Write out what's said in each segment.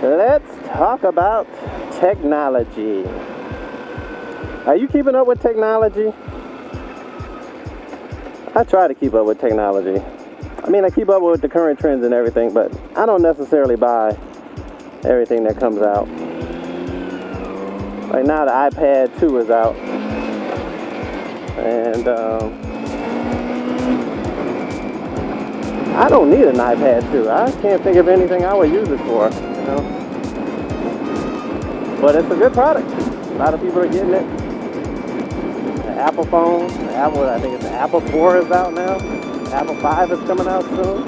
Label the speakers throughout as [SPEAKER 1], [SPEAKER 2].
[SPEAKER 1] Let's talk about technology. Are you keeping up with technology? I try to keep up with technology. I mean, I keep up with the current trends and everything, but I don't necessarily buy everything that comes out. Like now the iPad 2 is out. And I don't need an iPad 2. I can't think of anything I would use it for, you know. But it's a good product. A lot of people are getting it. The Apple phone, I think it's the Apple 4 is out now. Apple 5 is coming out soon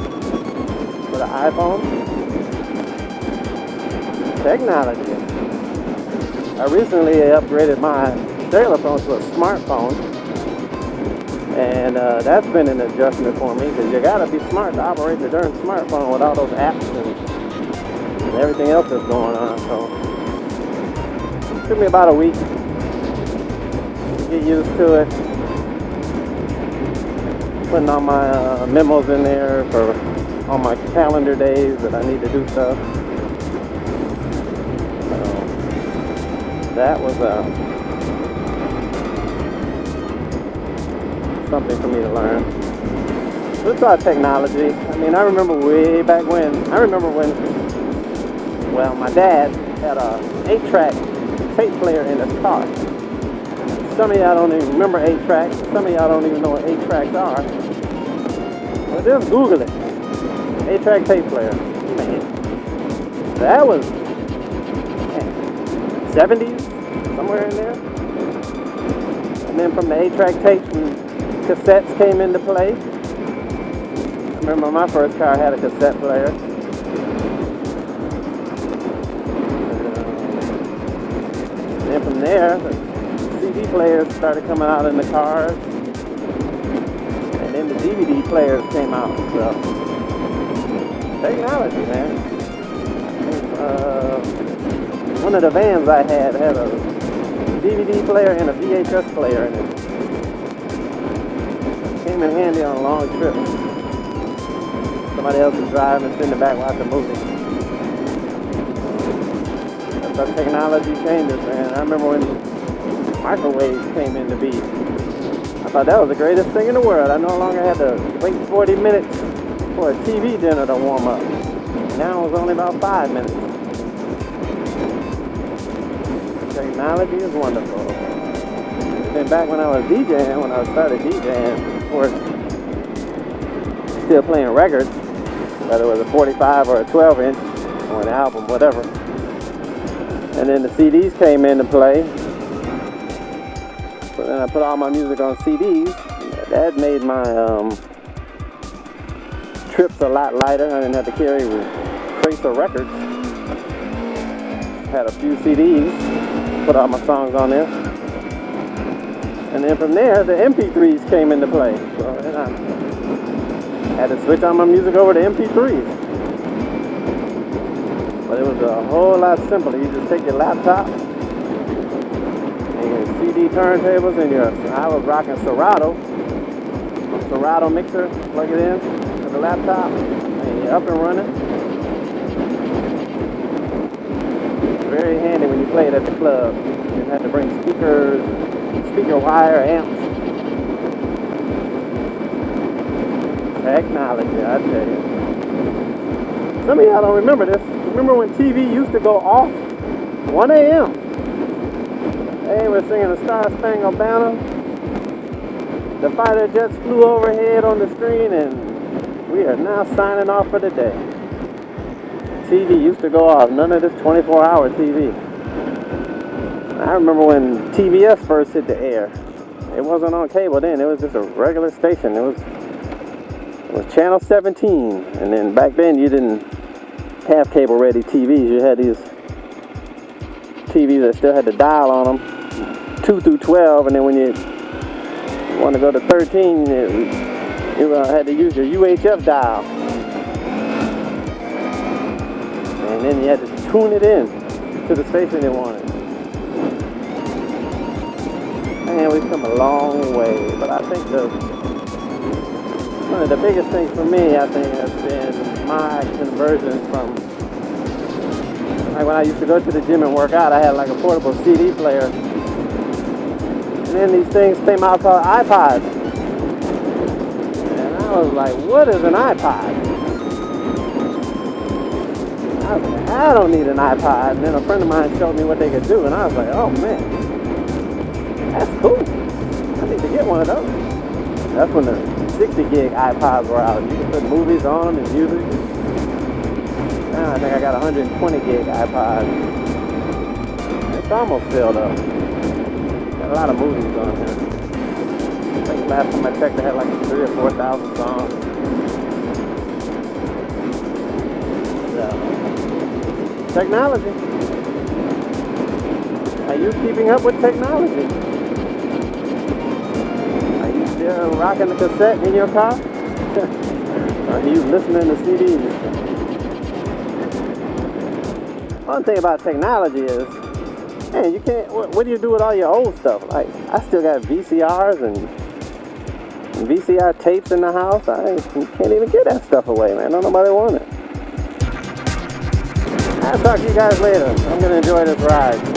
[SPEAKER 1] for the iPhone. Technology. I recently upgraded my cellular phone to a smartphone, and that's been an adjustment for me because you gotta be smart to operate the darn smartphone with all those apps and everything else that's going on. So it took me about a week to get used to it. Putting all my memos in there for all my calendar days that I need to do stuff. So that was something for me to learn. Let's talk technology. I mean, I remember way back when. Well, my dad had a 8-track tape player in his car. Some of y'all don't even remember 8-tracks. Some of y'all don't even know what 8-tracks are. But just Google it. 8-track tape player. Man. That was 70s, somewhere in there. And then from the 8-track tapes, cassettes came into play. I remember my first car had a cassette player. And then from there, the CD players started coming out in the cars. And then the DVD players came out. So, technology, man. One of the vans I had a DVD player and a VHS player in it. Came in handy on long trips. Somebody else is driving, sit in the back watching a movie. That's how technology changes, man. I remember when microwaves came into being. I thought that was the greatest thing in the world. I no longer had to wait 40 minutes for a TV dinner to warm up. Now it was only about 5 minutes. Technology is wonderful. Then back when I was DJing, when I started DJing, of course, still playing records, whether it was a 45 or a 12-inch, or an album, whatever. And then the CDs came into play. So then I put all my music on CDs. That made my trips a lot lighter. I didn't have to carry crates of records. Had a few CDs, put all my songs on there. And then from there, the MP3s came into play. So then I had to switch all my music over to MP3s. But it was a whole lot simpler. You just take your laptop and your CD turntables and I was rocking Serato mixer, plug it in to the laptop, and you're up and running. Very handy when you play it at the club. You had to bring speakers, speaker wire, amps. Technology, I tell you. Some of y'all don't remember this. Remember when TV used to go off 1 a.m.? Hey, we're singing the Star Spangled Banner. The fighter jets flew overhead on the screen, and we are now signing off for the day. TV used to go off. None of this 24-hour TV. I remember when TBS first hit the air. It wasn't on cable then. It was just a regular station. It was channel 17. And then back then you didn't have cable-ready TVs. You had these TVs that still had the dial on them, 2 through 12, and then when you want to go to 13, you had to use your UHF dial. And then you had to tune it in to the station you wanted. Man, we've come a long way, but I think one of the biggest things for me, I think, has been my conversion from Like when I used to go to the gym and work out, I had like a portable CD player. And then these things came out called iPods. And I was like, what is an iPod? I was like, I don't need an iPod. And then a friend of mine showed me what they could do, and I was like, oh man, that's cool. I need to get one of those. That's when the 60 gig iPods were out. You could put movies on them and music. Now I think I got a 120 gig iPod. It's almost filled up. Got a lot of movies on here. I think last time I checked, I had like 3,000 or 4,000 songs. So, technology. Are you keeping up with technology? Are you still rocking the cassette in your car? Are you listening to CDs? One thing about technology is, man, you can't, what do you do with all your old stuff? Like, I still got VCRs and VCR tapes in the house. You can't even get that stuff away, man. Don't nobody want it. I'll talk to you guys later. I'm going to enjoy this ride.